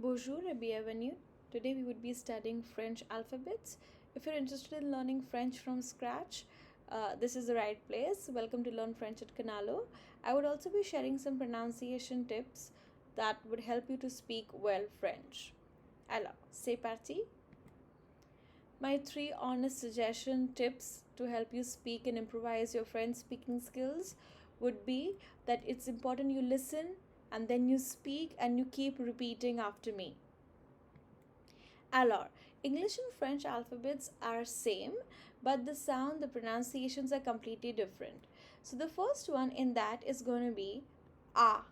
Bonjour et bienvenue. Today we would be studying French alphabets. If you're interested in learning French from scratch, this is the right place. Welcome to Learn French at Kanhalo. I would also be sharing some pronunciation tips that would help you to speak well French. Alors, c'est parti. My 3 honest suggestion tips to help you speak and improvise your French speaking skills would be that it's important you listen and then you speak and you keep repeating after me. Alors, English and French alphabets are same, but the sound, the pronunciations are completely different. So the first one in that is going to be ah.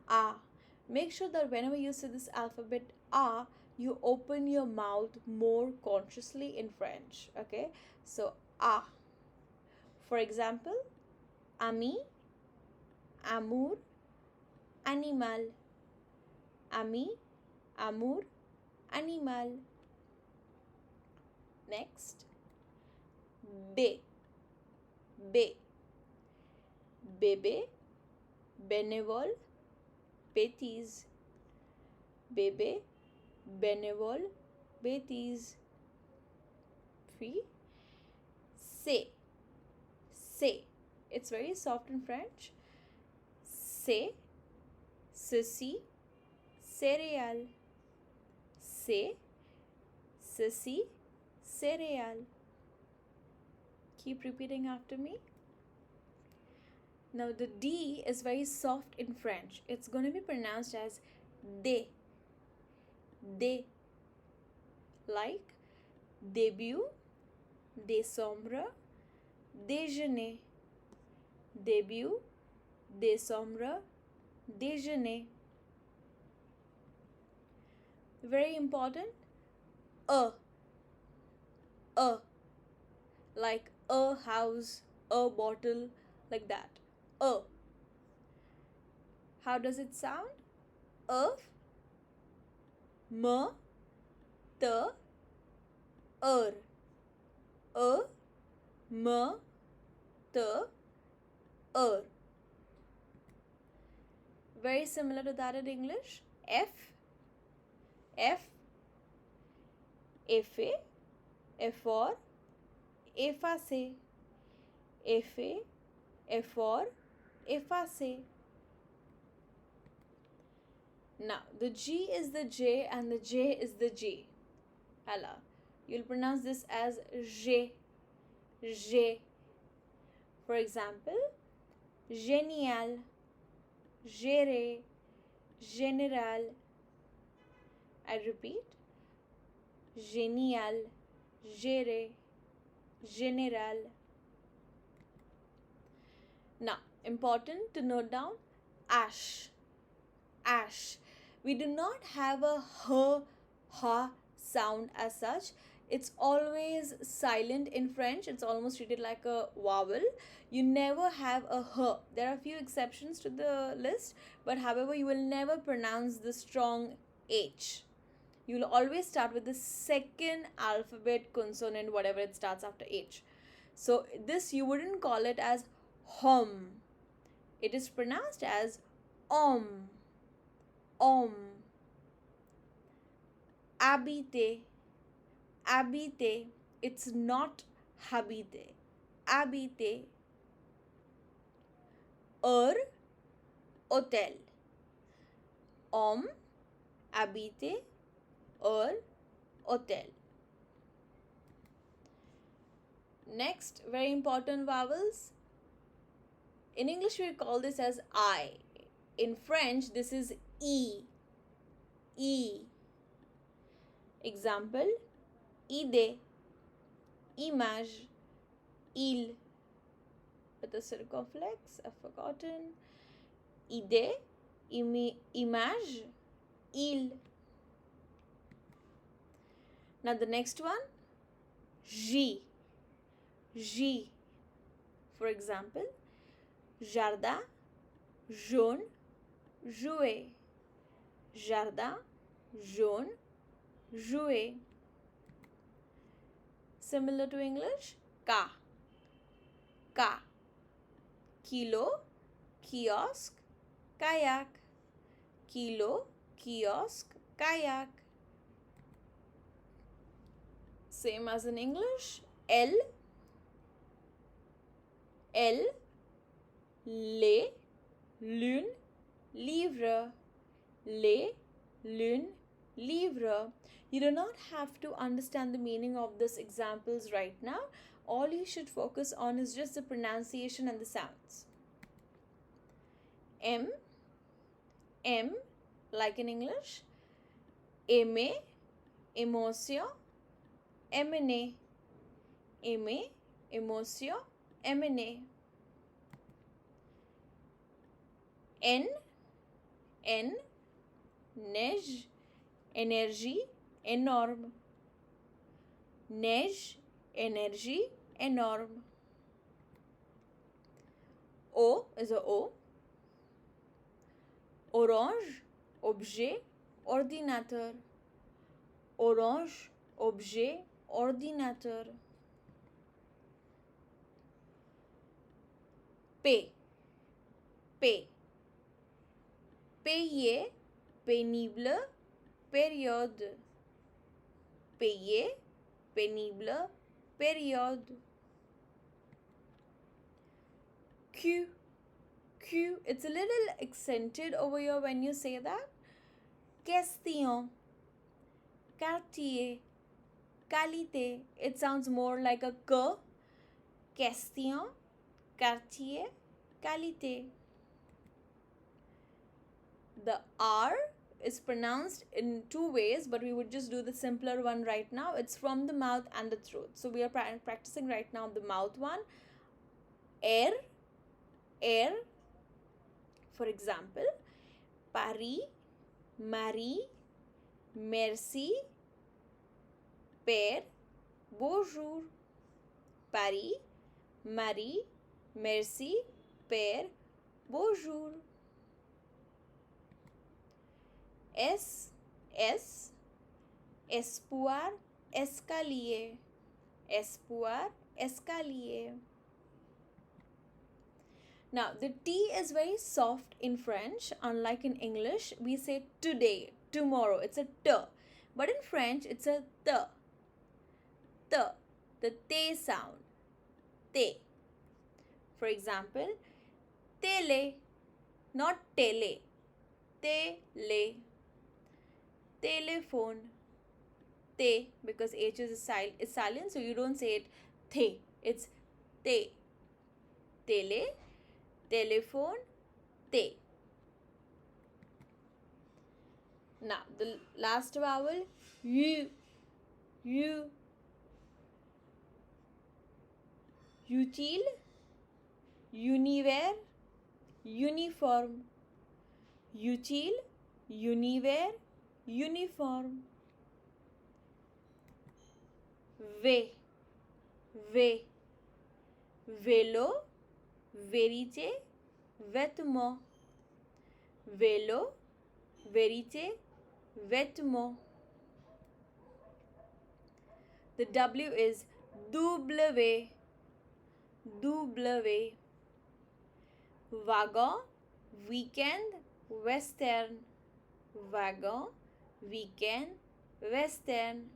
Ah. Make sure that whenever you say this alphabet ah, you open your mouth more consciously in French. Okay, so ah. For example, ami, amour, animal. Ami, amour, animal. Next, be, be, bébé, bénévole, bêtise. Bébé, bénévole, bêtise. Puis, c'est, c'est. It's very soft in French. C'est, ceci, céréales. C'est, ceci, céréales. Keep repeating after me. Now the D is very soft in French. It's going to be pronounced as de. De. Like début, décembre, déjeuner. Début, décembre, déjeuner. Very important, a. Like a house, a bottle, like that. A. How does it sound? A, m, t, er. A, m, t, er. Very similar to that in English. F, effet, effort, effacer. Effet, effort, effacer. Now, the G is the J and the J is the G. Allah. You'll pronounce this as J. J. For example, génial, gérer, général. I repeat, génial, gérer, général. Now, important to note down, ash. Ash. We do not have a h, ha sound as such. It's always silent in French. It's almost treated like a vowel. You never have a h. There are a few exceptions to the list, but however, you will never pronounce the strong H. You will always start with the second alphabet consonant, whatever it starts after H. So this you wouldn't call it as hom. It is pronounced as om. Om. Habiter. Habiter. It's not habiter. Habiter. Hotel. Om. Habiter. Hotel. Next, very important vowels. In English, we call this as I. In French, this is E. E. Example, idée, image, il. With the circumflex, I've forgotten. Idée, image, il. Now the next one, J. J. For example, jardin, jaune, jouet. Jardin, jaune, jouet. Similar to English, ka. Ka. Kilo, kiosk, kayak. Kilo, kiosk, kayak. Same as in English. L, les, l'une, livre. Les, l'une, livre. You do not have to understand the meaning of these examples right now. All you should focus on is just the pronunciation and the sounds. M, like in English. Aimer, émotion, emmener. Aimer, émotion, emmener. N, neige, énergie, énorme. Neige, énergie, énorme. O is a O. Orange, objet, ordinateur. Orange, objet, ordinateur. P, payer, pénible, période. Payer, pénible, période. Q, it's a little accented over here when you say that. Question, quartier, qualité. It sounds more like a K. Question, quartier, qualité. The R is pronounced in two ways, but we would just do the simpler one right now. It's from the mouth and the throat. So we are practicing right now the mouth one. Air. For example, Paris, Marie, merci, père, bonjour. Paris, Marie, merci, père, bonjour. S, espoir, escalier. Espoir, escalier. Now, the T is very soft in French. Unlike in English, we say today, tomorrow. It's a T. But in French, it's a T. T. The T sound. T. For example, tele. Not tele. Tele. Telephone. Te, because H is silent, so you don't say it the. It's te. Tele. Telephone, te. Now, the last vowel, U. Utile, univers, uniform. Utile, univers, uniform. Vélo, vérité, vêtement. Vélo, vérité, vêtement. The W is W. Wagon, weekend, western. Wagon, weekend, western.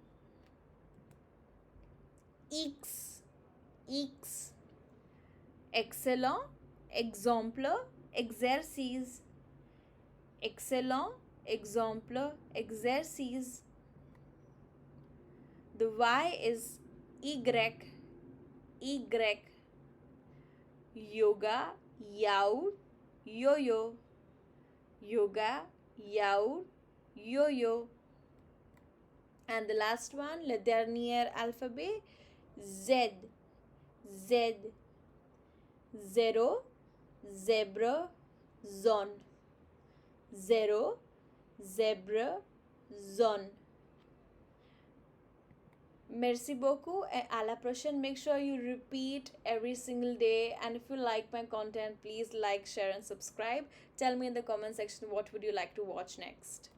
X. Excellent, exemple, exercice. Excellent, exemple, exercice. The Y is Y. Yoga, yaourt, yo-yo. Yoga, yaourt, yo-yo. And the last one, le dernier alphabet, Z. Zero, zebra, zone. Zero, zebra, zone. Merci beaucoup and à la prochaine. Make sure you repeat every single day, and if you like my content, please like, share and subscribe. Tell me in the comment section what would you like to watch next.